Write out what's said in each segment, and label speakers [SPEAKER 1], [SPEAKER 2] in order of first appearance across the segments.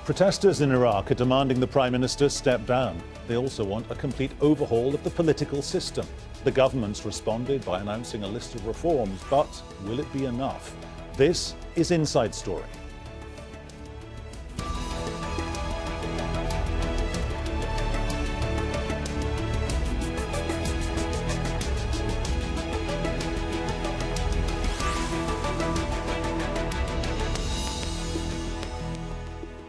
[SPEAKER 1] Protesters in Iraq are demanding the Prime Minister step down. They also want a complete overhaul of the political system. The government's responded by announcing a list of reforms, but will it be enough? This is Inside Story.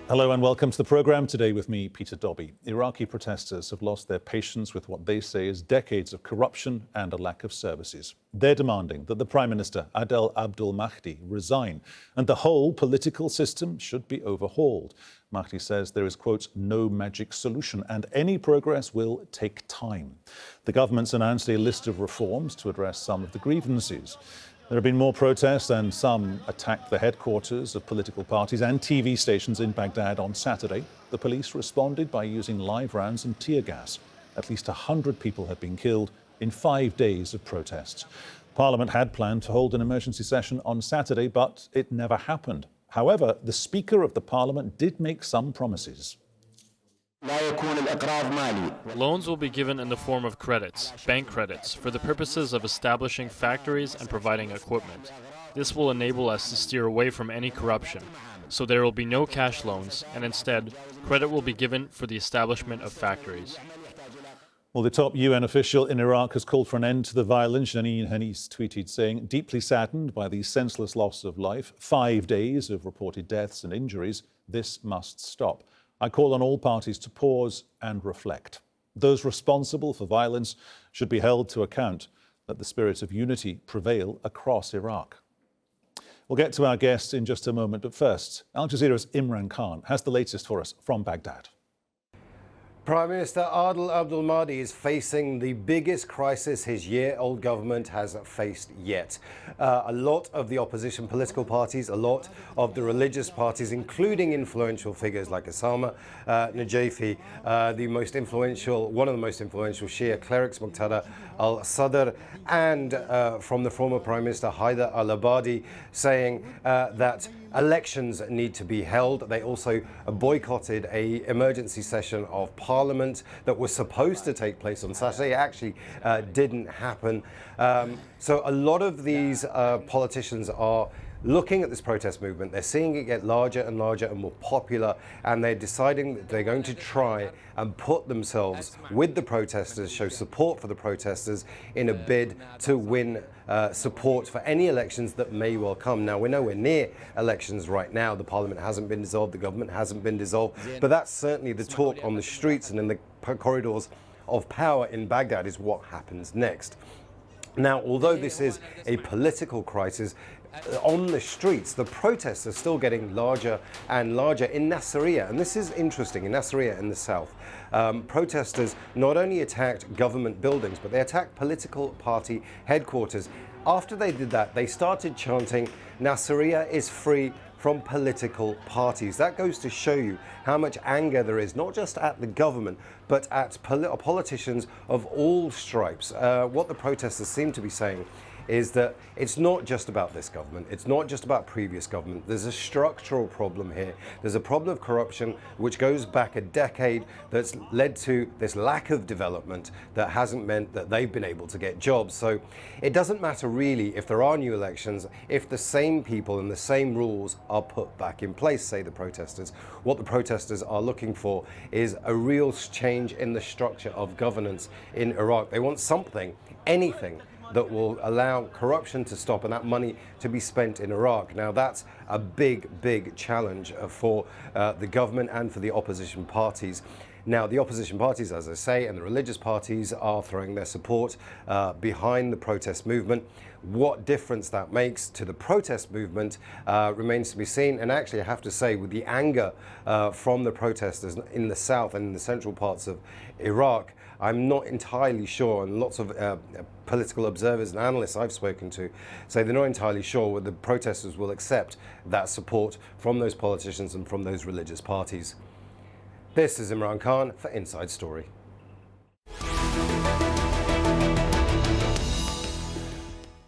[SPEAKER 1] Hello and welcome to the programme. Today with me, Peter Dobbie. Iraqi protesters have lost their patience with what they say is decades of corruption and a lack of services. They're demanding that the Prime Minister, Adel Mahdi, resign and the whole political system should be overhauled. Mahdi says there is, quote, no magic solution and any progress will take time. The government's announced a list of reforms to address some of the grievances. There have been more protests and some attacked the headquarters of political parties and TV stations in Baghdad on Saturday. The police responded by using live rounds and tear gas. At least 100 people have been killed in 5 days of protests. Parliament had planned to hold an emergency session on Saturday, but it never happened. However, the Speaker of the Parliament did make some promises.
[SPEAKER 2] Loans will be given in the form of credits, bank credits, for the purposes of establishing factories and providing equipment. This will enable us to steer away from any corruption, so there will be no cash loans, and instead, credit will be given for the establishment of factories.
[SPEAKER 1] Well, the top UN official in Iraq has called for an end to the violence. Janine Hennis tweeted saying, deeply saddened by the senseless loss of life, 5 days of reported deaths and injuries, this must stop. I call on all parties to pause and reflect. Those responsible for violence should be held to account. Let the spirit of unity prevail across Iraq. We'll get to our guests in just a moment, but first, Al Jazeera's Imran Khan has the latest for us from Baghdad.
[SPEAKER 3] Prime Minister Adel Mahdi is facing the biggest crisis his year-old government has faced yet. A lot of the opposition political parties, a lot of the religious parties, including influential figures like Osama Najafi, one of the most influential Shia clerics, Muqtada al-Sadr, and from the former Prime Minister Haider al-Abadi, saying that elections need to be held. They also boycotted an emergency session of Parliament that was supposed to take place on Saturday. It actually didn't happen. So a lot of these politicians are looking at this protest movement. They're seeing it get larger and larger and more popular, and they're deciding that they're going to try and put themselves with the protesters, show support for the protesters in a bid to win support for any elections that may well come. Now, we're nowhere near elections right now. The Parliament hasn't been dissolved, the government hasn't been dissolved, but that's certainly the talk on the streets and in the corridors of power in Baghdad is what happens next. Now, although this is a political crisis, on the streets, the protests are still getting larger and larger in Nasiriyah. And this is interesting. In Nasiriyah in the south, protesters not only attacked government buildings, but they attacked political party headquarters. After they did that, they started chanting, Nasiriyah is free from political parties. That goes to show you how much anger there is, not just at the government, but at politicians of all stripes. What the protesters seem to be saying is that it's not just about this government, it's not just about previous government. There's a structural problem here. There's a problem of corruption which goes back a decade that's led to this lack of development that hasn't meant that they've been able to get jobs. So it doesn't matter really if there are new elections, if the same people and the same rules are put back in place, say the protesters. What the protesters are looking for is a real change in the structure of governance in Iraq. They want something, anything, that will allow corruption to stop and that money to be spent in Iraq. Now, that's a big, big challenge for the government and for the opposition parties. Now, the opposition parties, as I say, and the religious parties are throwing their support behind the protest movement. What difference that makes to the protest movement remains to be seen. And actually, I have to say, with the anger from the protesters in the south and in the central parts of Iraq, I'm not entirely sure, and lots of political observers and analysts I've spoken to say they're not entirely sure whether the protesters will accept that support from those politicians and from those religious parties. This is Imran Khan for Inside Story.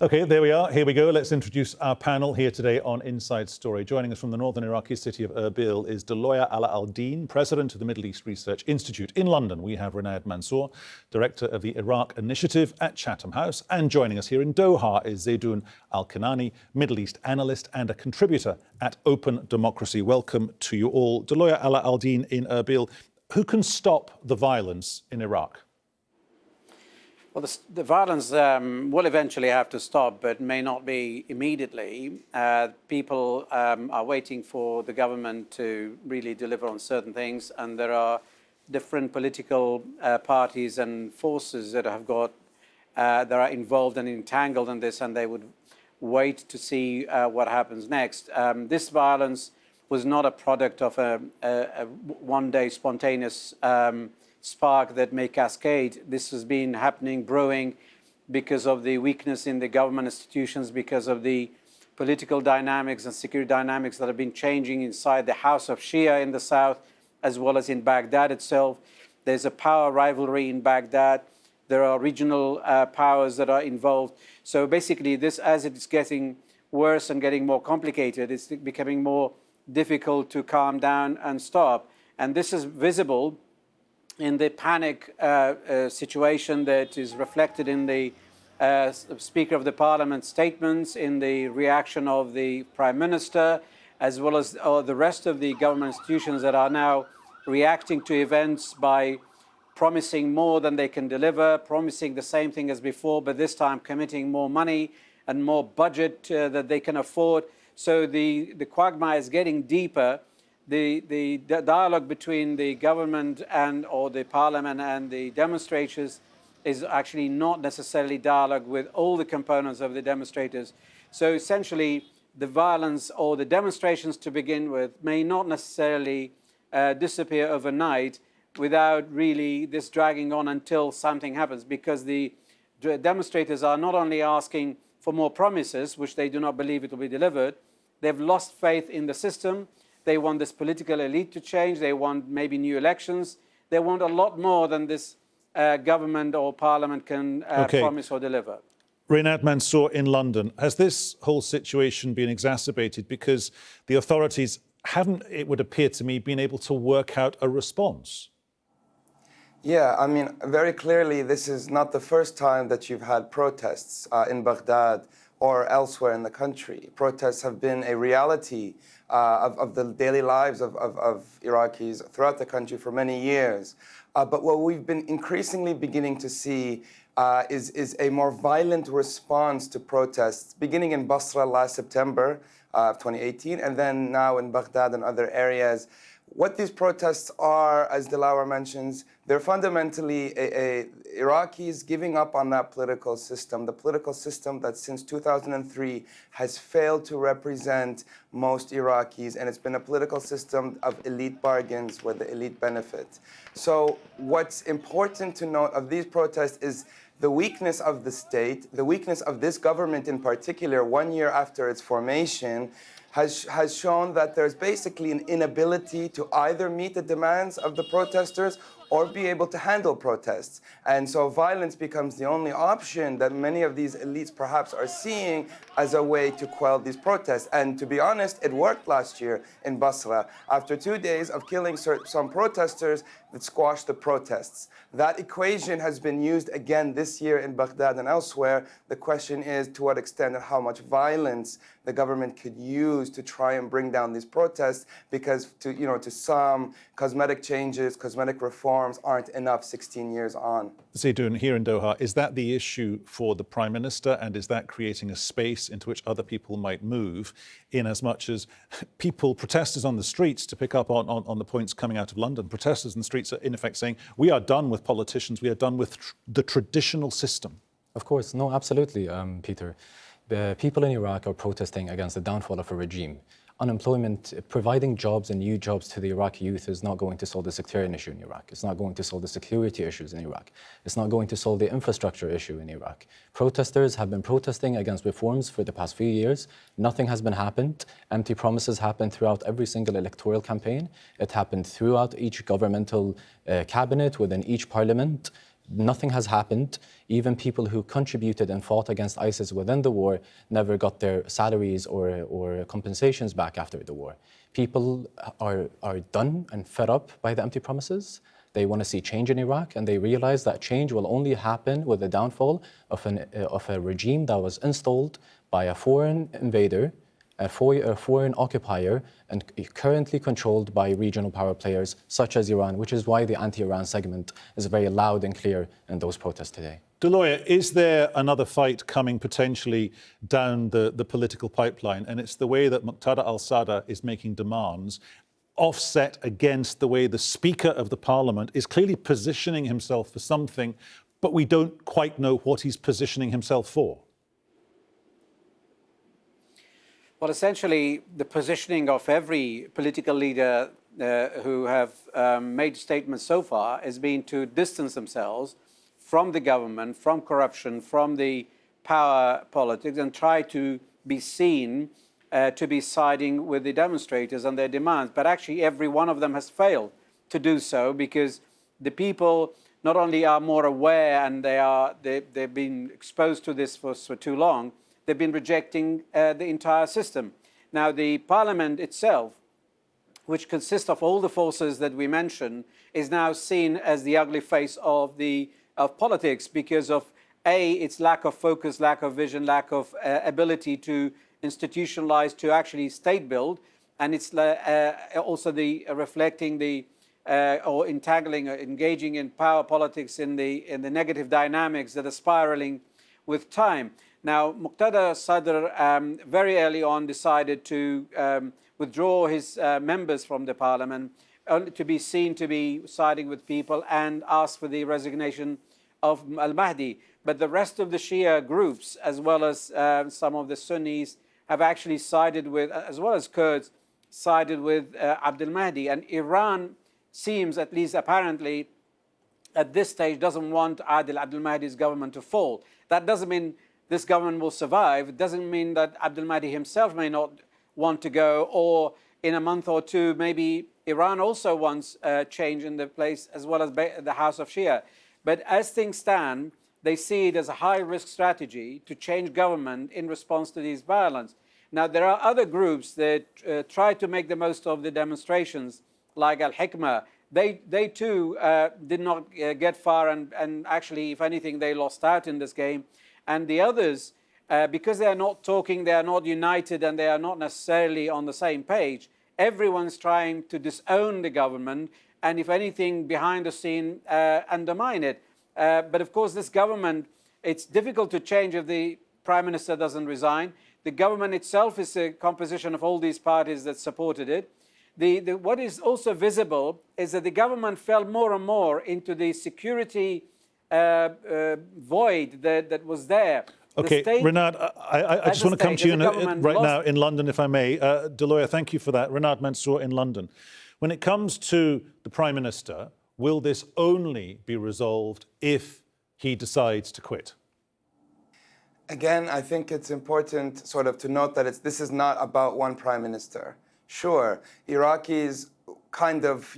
[SPEAKER 1] OK, there we are. Here we go. Let's introduce our panel here today on Inside Story. Joining us from the northern Iraqi city of Erbil is Dlawer Ala-Aldeen, president of the Middle East Research Institute. In London, we have Renaud Mansour, director of the Iraq Initiative at Chatham House. And joining us here in Doha is Zaidoun Al-Kanani, Middle East analyst and a contributor at Open Democracy. Welcome to you all. Dlawer Ala-Aldeen in Erbil. Who can stop the violence in Iraq?
[SPEAKER 4] Well, the violence will eventually have to stop, but may not be immediately. People are waiting for the government to really deliver on certain things, and there are different political parties and forces that that are involved and entangled in this, and they would wait to see what happens next. This violence was not a product of a one-day spontaneous spark that may cascade. This has been happening, brewing, because of the weakness in the government institutions, because of the political dynamics and security dynamics that have been changing inside the House of Shia in the south, as well as in Baghdad itself. There's a power rivalry in Baghdad. There are regional powers that are involved. So basically this, as it's getting worse and getting more complicated, it's becoming more difficult to calm down and stop. And this is visible in the panic situation that is reflected in the Speaker of the Parliament statements, in the reaction of the Prime Minister, as well as the rest of the government institutions that are now reacting to events by promising more than they can deliver, promising the same thing as before, but this time committing more money and more budget that they can afford. So the quagmire is getting deeper. The dialogue between the government or the parliament and the demonstrators is actually not necessarily dialogue with all the components of the demonstrators. So essentially, the violence or the demonstrations to begin with may not necessarily disappear overnight without really this dragging on until something happens, because the demonstrators are not only asking for more promises, which they do not believe it will be delivered, they've lost faith in the system. They want this political elite to change. They want maybe new elections. They want a lot more than this government or parliament can promise or deliver.
[SPEAKER 1] Renaud Mansour in London. Has this whole situation been exacerbated because the authorities haven't, it would appear to me, been able to work out a response?
[SPEAKER 5] Yeah, I mean, very clearly, this is not the first time that you've had protests in Baghdad or elsewhere in the country. Protests have been a reality of the daily lives of Iraqis throughout the country for many years. But what we've been increasingly beginning to see is a more violent response to protests, beginning in Basra last September of 2018, and then now in Baghdad and other areas. What these protests are, as Dlawer mentions, they're fundamentally Iraqis giving up on that political system, the political system that since 2003 has failed to represent most Iraqis, and it's been a political system of elite bargains where the elite benefit. So what's important to note of these protests is the weakness of the state, the weakness of this government in particular, 1 year after its formation, has shown that there's basically an inability to either meet the demands of the protesters or be able to handle protests. And so violence becomes the only option that many of these elites perhaps are seeing as a way to quell these protests. And to be honest, it worked last year in Basra. After 2 days of killing some protesters, it squashed the protests. That equation has been used again this year in Baghdad and elsewhere. The question is to what extent and how much violence the government could use to try and bring down these protests, because to some, cosmetic changes, cosmetic reforms aren't enough 16 years on.
[SPEAKER 1] Zaidoun, here in Doha, is that the issue for the Prime Minister, and is that creating a space into which other people might move, in as much as people, protesters on the streets, to pick up on the points coming out of London, protesters in the streets are in effect saying, we are done with politicians, we are done with the traditional system?
[SPEAKER 6] Of course, no, absolutely, Peter. The people in Iraq are protesting against the downfall of a regime. Unemployment, providing jobs and new jobs to the Iraqi youth is not going to solve the sectarian issue in Iraq. It's not going to solve the security issues in Iraq. It's not going to solve the infrastructure issue in Iraq. Protesters have been protesting against reforms for the past few years. Nothing has been happened. Empty promises happened throughout every single electoral campaign. It happened throughout each governmental cabinet, within each parliament. nothing has happened. Even people who contributed and fought against ISIS within the war never got their salaries or compensations back after the war. People are done and fed up by the empty promises. They want to see change in Iraq, and they realize that change will only happen with the downfall of a regime that was installed by a foreign invader, a foreign occupier, and currently controlled by regional power players such as Iran, which is why the anti-Iran segment is very loud and clear in those protests today.
[SPEAKER 1] Dlawer, is there another fight coming potentially down the political pipeline? And it's the way that Muqtada al-Sadr is making demands offset against the way the Speaker of the Parliament is clearly positioning himself for something, but we don't quite know what he's positioning himself for.
[SPEAKER 4] Well, essentially, the positioning of every political leader who have made statements so far has been to distance themselves from the government, from corruption, from the power politics, and try to be seen to be siding with the demonstrators and their demands. But actually, every one of them has failed to do so, because the people not only are more aware and they've been exposed to this for too long, they've been rejecting the entire system. Now, the parliament itself, which consists of all the forces that we mentioned, is now seen as the ugly face of politics because of its lack of focus, lack of vision, lack of ability to institutionalize, to actually state build, and it's also the reflecting the or entangling or engaging in power politics in the negative dynamics that are spiraling with time. Now, Muqtada Sadr very early on decided to withdraw his members from the parliament, to be seen to be siding with people, and ask for the resignation of al-Mahdi. But the rest of the Shia groups, as well as some of the Sunnis, have actually sided with, as well as Kurds, sided with Abdul Mahdi. And Iran seems, at least apparently, at this stage, doesn't want Adel Abdul Mahdi's government to fall. That doesn't mean this government will survive. It doesn't mean that Abdul Mahdi himself may not want to go, or in a month or two, maybe Iran also wants change in the place, as well as the House of Shia. But as things stand, they see it as a high-risk strategy to change government in response to these violence. Now, there are other groups that try to make the most of the demonstrations, like Al-Hikmah. They too did not get far, and actually, if anything, they lost out in this game. And the others, because they are not talking, they are not united, and they are not necessarily on the same page, everyone's trying to disown the government, and if anything, behind the scene, undermine it. But of course, this government, it's difficult to change if the Prime Minister doesn't resign. The government itself is a composition of all these parties that supported it. What is also visible is that the government fell more and more into the security void that was there.
[SPEAKER 1] Okay, Renard, I just want to come to you right now in London, if I may. Dlawer, thank you for that. Renard Mansour in London. When it comes to the Prime Minister, will this only be resolved if he decides to quit?
[SPEAKER 5] Again, I think it's important sort of to note that this is not about one prime minister. Sure, Iraqis kind of,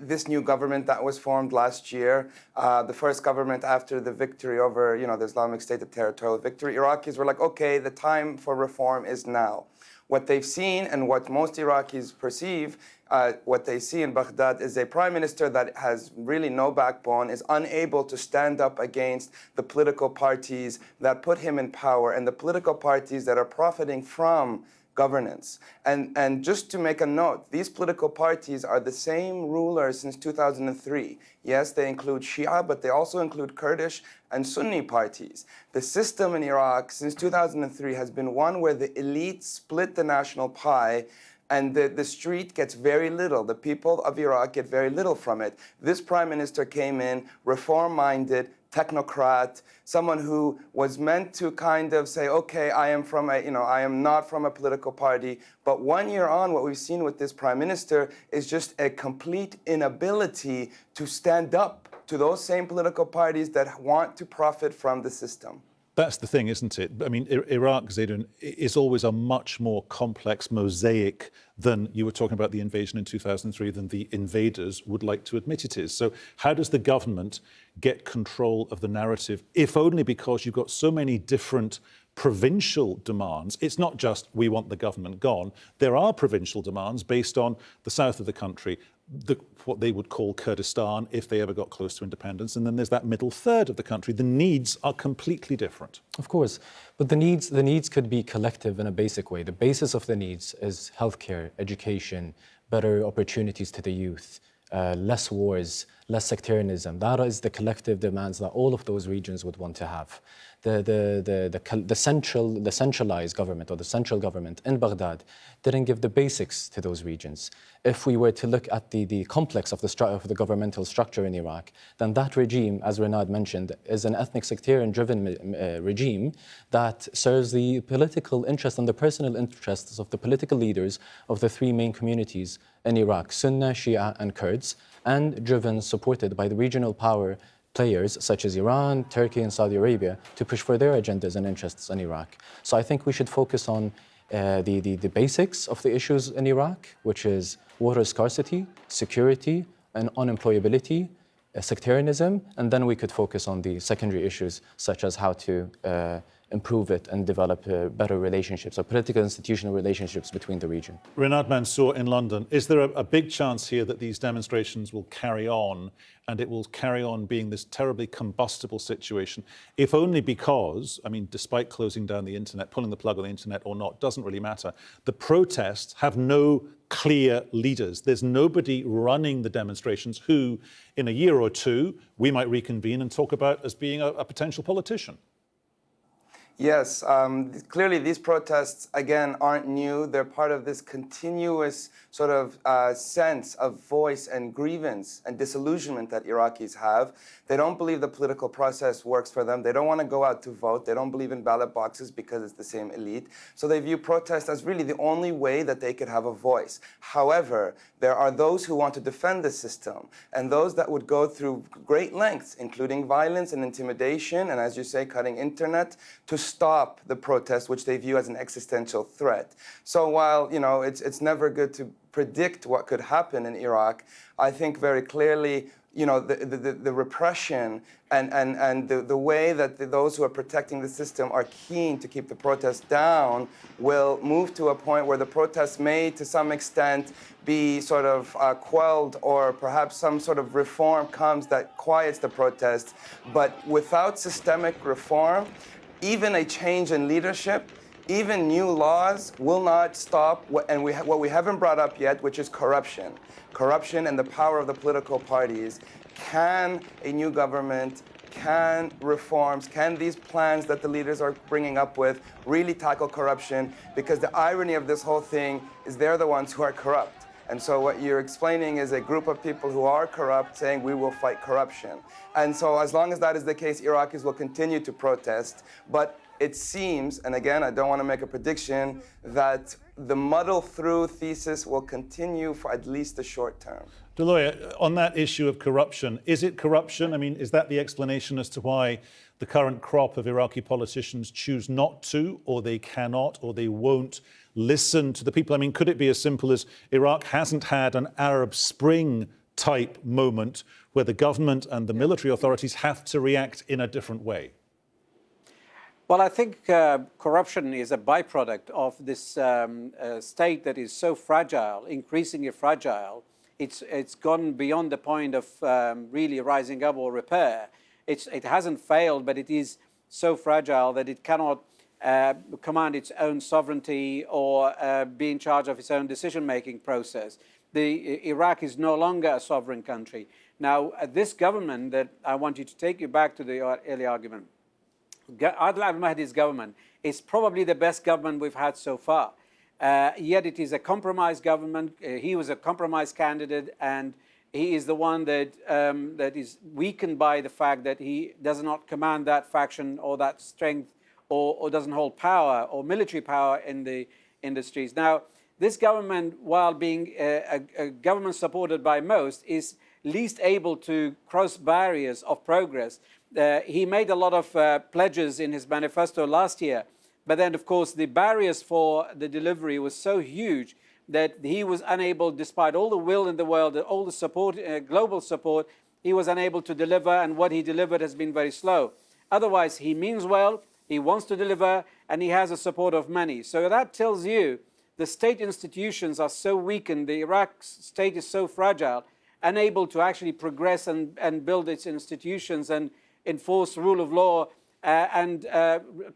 [SPEAKER 5] this new government that was formed last year, the first government after the victory over, the Islamic State, the territorial victory, Iraqis were like, okay, the time for reform is now. What they've seen and what most Iraqis perceive, what they see in Baghdad is a prime minister that has really no backbone, is unable to stand up against the political parties that put him in power and the political parties that are profiting from governance. And just to make a note, these political parties are the same rulers since 2003. Yes, they include Shia, but they also include Kurdish and Sunni parties. The system in Iraq since 2003 has been one where the elite split the national pie, and the street gets very little. The people of Iraq get very little from it. This prime minister came in, reform-minded, technocrat, someone who was meant to kind of say, okay, I am not from a political party. But 1 year on, what we've seen with this prime minister is just a complete inability to stand up to those same political parties that want to profit from the system.
[SPEAKER 1] That's the thing, isn't it? I mean, Iraq, Zaydun, is always a much more complex mosaic than you were talking about the invasion in 2003, than the invaders would like to admit it is. So how does the government get control of the narrative, if only because you've got so many different provincial demands? It's not just, we want the government gone. There are provincial demands based on the south of the country, what they would call Kurdistan, if they ever got close to independence. And then there's that middle third of the country. The needs are completely different.
[SPEAKER 6] Of course, but the needs could be collective in a basic way. The basis of the needs is healthcare, education, better opportunities to the youth, less wars, less sectarianism. That is the collective demands that all of those regions would want to have. The centralized government, or the central government in Baghdad, didn't give the basics to those regions. If we were to look at the complex of the governmental structure in Iraq, then that regime, as Renard mentioned, is an ethnic sectarian-driven regime that serves the political interests and the personal interests of the political leaders of the three main communities in Iraq, Sunni, Shia, and Kurds, and supported by the regional power players such as Iran, Turkey, and Saudi Arabia to push for their agendas and interests in Iraq. So I think we should focus on the basics of the issues in Iraq, which is water scarcity, security, and unemployability, sectarianism, and then we could focus on the secondary issues such as how to improve it and develop better relationships or political institutional relationships between the region.
[SPEAKER 1] Renard Mansour in London, is there a big chance here that these demonstrations will carry on, and it will carry on being this terribly combustible situation, if only because, I mean, despite closing down the internet, pulling the plug on the internet or not, doesn't really matter. The protests have no clear leaders. There's nobody running the demonstrations who, in a year or two, we might reconvene and talk about as being a potential politician.
[SPEAKER 5] Yes, clearly these protests, again, aren't new. They're part of this continuous sort of sense of voice and grievance and disillusionment that Iraqis have. They don't believe the political process works for them. They don't want to go out to vote. They don't believe in ballot boxes because it's the same elite. So they view protest as really the only way that they could have a voice. However, there are those who want to defend the system, and those that would go through great lengths, including violence and intimidation, and as you say, cutting internet, to stop the protest, which they view as an existential threat. So while, you know, it's never good to predict what could happen in Iraq, I think very clearly, you know, the repression and the way that those who are protecting the system are keen to keep the protests down will move to a point where the protests may, to some extent, be sort of quelled, or perhaps some sort of reform comes that quiets the protests. But without systemic reform, even a change in leadership, even new laws will not stop what we haven't brought up yet, which is corruption. Corruption and the power of the political parties. Can a new government, can reforms, can these plans that the leaders are bringing up with really tackle corruption? Because the irony of this whole thing is they're the ones who are corrupt. And so what you're explaining is a group of people who are corrupt saying we will fight corruption. And so as long as that is the case, Iraqis will continue to protest. But it seems, and again, I don't want to make a prediction, that the muddle-through thesis will continue for at least the short term.
[SPEAKER 1] Dlawer, on that issue of corruption, is it corruption? I mean, is that the explanation as to why the current crop of Iraqi politicians choose not to, or they cannot, or they won't listen to the people? I mean, could it be as simple as Iraq hasn't had an Arab Spring type moment where the government and the military authorities have to react in a different way?
[SPEAKER 4] Well, I think corruption is a byproduct of this state that is so fragile, increasingly fragile. It's gone beyond the point of really rising up or repair. It hasn't failed, but it is so fragile that it cannot command its own sovereignty or be in charge of its own decision-making process. Iraq is no longer a sovereign country. Now, this government that I want you to take you back to the early argument, Adel al-Mahdi's government is probably the best government we've had so far. Yet it is a compromise government. He was a compromise candidate, and he is the one that that is weakened by the fact that he does not command that faction or that strength, or doesn't hold power or military power in the industries. Now, this government, while being a government supported by most, is least able to cross barriers of progress He made a lot of pledges in his manifesto last year, but then, of course, the barriers for the delivery was so huge that he was unable, despite all the will in the world, all the support, global support, he was unable to deliver, and what he delivered has been very slow. Otherwise, he means well, he wants to deliver, and he has the support of many. So that tells you the state institutions are so weakened, the Iraq state is so fragile, unable to actually progress and build its institutions and enforce rule of law and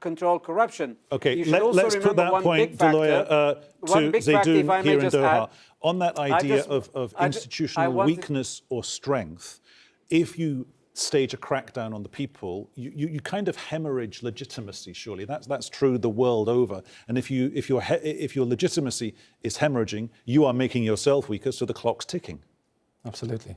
[SPEAKER 4] control corruption.
[SPEAKER 1] Okay, let's put that point, Dlawer, to Zaydoun here in Doha. On that idea of institutional weakness or strength, if you stage a crackdown on the people, you kind of hemorrhage legitimacy. Surely that's true the world over. And if your legitimacy is hemorrhaging, you are making yourself weaker, so the clock's ticking.
[SPEAKER 6] Absolutely.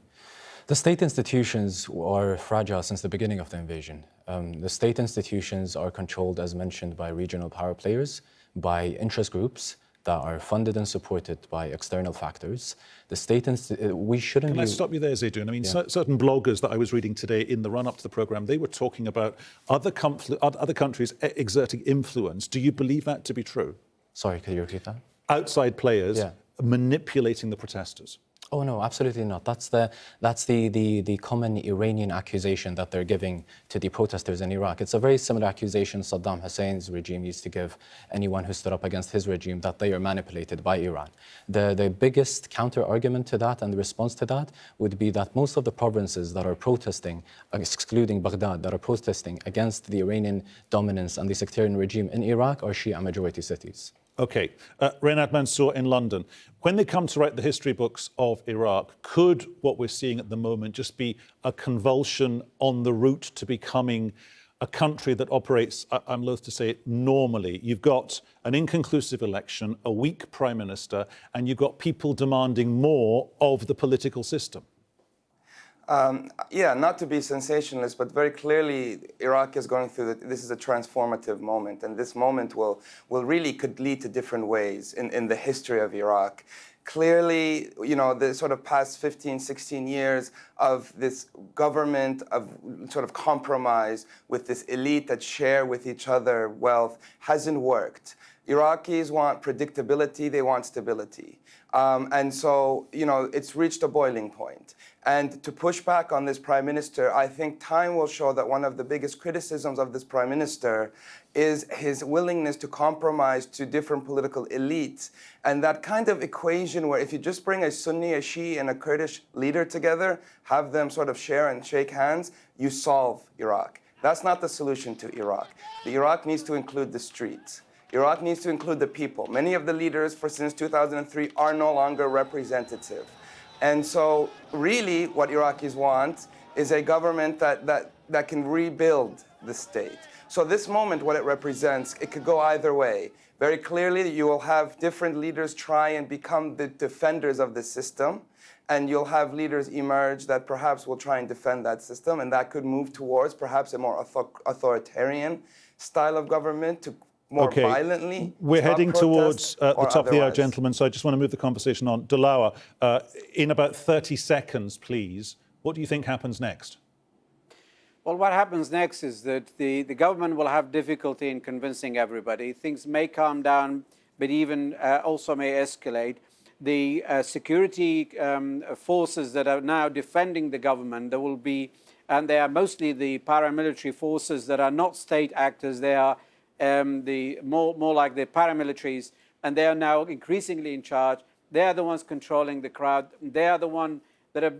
[SPEAKER 6] The state institutions are fragile since the beginning of the invasion. The state institutions are controlled, as mentioned, by regional power players, by interest groups that are funded and supported by external factors. The state, we shouldn't
[SPEAKER 1] Can I stop you there, Zaydoun? I mean, certain bloggers that I was reading today in the run-up to the programme, they were talking about other countries exerting influence. Do you believe that to be true?
[SPEAKER 6] Sorry, could you repeat that?
[SPEAKER 1] Outside players manipulating the protesters.
[SPEAKER 6] Oh no, absolutely not. That's the common Iranian accusation that they're giving to the protesters in Iraq. It's a very similar accusation Saddam Hussein's regime used to give anyone who stood up against his regime, that they are manipulated by Iran. The biggest counter-argument to that and the response to that would be that most of the provinces that are protesting, excluding Baghdad, that are protesting against the Iranian dominance and the sectarian regime in Iraq are Shia majority cities.
[SPEAKER 1] Okay, Renat Mansour in London. When they come to write the history books of Iraq, could what we're seeing at the moment just be a convulsion on the route to becoming a country that operates, I'm loath to say it, normally? You've got an inconclusive election, a weak prime minister, and you've got people demanding more of the political system.
[SPEAKER 5] Yeah, not to be sensationalist, but very clearly Iraq is going through, this is a transformative moment, and this moment could lead to different ways in the history of Iraq. Clearly, you know, the sort of past 15, 16 years of this government of sort of compromise with this elite that share with each other wealth hasn't worked. Iraqis want predictability, they want stability. And so, you know, it's reached a boiling point. And to push back on this prime minister, I think time will show that one of the biggest criticisms of this prime minister is his willingness to compromise to different political elites. And that kind of equation where if you just bring a Sunni, a Shia, and a Kurdish leader together, have them sort of share and shake hands, you solve Iraq. That's not the solution to Iraq. Iraq needs to include the streets. Iraq needs to include the people. Many of the leaders since 2003 are no longer representative. And so really what Iraqis want is a government that can rebuild the state. So this moment, what it represents, it could go either way. Very clearly, you will have different leaders try and become the defenders of the system, and you'll have leaders emerge that perhaps will try and defend that system, and that could move towards perhaps a more authoritarian style of government to more violently.
[SPEAKER 1] We're heading towards the top of the hour, gentlemen, so I just want to move the conversation on. Dlawer, in about 30 seconds, please, what do you think happens next?
[SPEAKER 4] Well, what happens next is that the government will have difficulty in convincing everybody. Things may calm down, but even also may escalate. The security forces that are now defending the government, there will be, and they are mostly the paramilitary forces that are not state actors. They are more like the paramilitaries, and they are now increasingly in charge. They are the ones controlling the crowd. They are the ones that are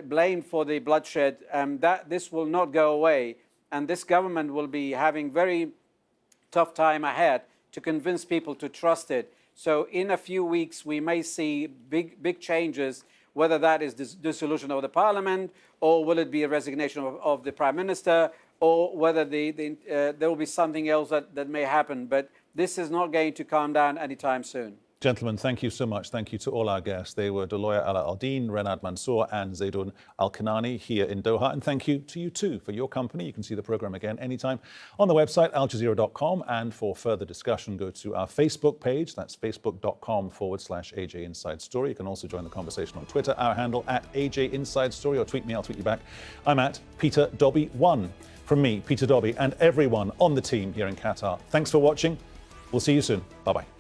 [SPEAKER 4] blamed for the bloodshed. That this will not go away, and this government will be having very tough time ahead to convince people to trust it. So in a few weeks, we may see big changes, whether that is dissolution of the parliament, or will it be a resignation of the prime minister, or whether there will be something else that may happen. But this is not going to calm down anytime soon.
[SPEAKER 1] Gentlemen, thank you so much. Thank you to all our guests. They were Dlawer Ala-Aldeen, Renat Mansour and Zaydoun Al-Kanani here in Doha. And thank you to you too for your company. You can see the programme again anytime on the website, aljazeera.com. And for further discussion, go to our Facebook page. That's facebook.com/AJ Inside Story. You can also join the conversation on Twitter, our handle @AJ Inside Story, or tweet me, I'll tweet you back. I'm at Peter Dobbie 1. From me, Peter Dobbie, and everyone on the team here in Qatar, thanks for watching. We'll see you soon. Bye-bye.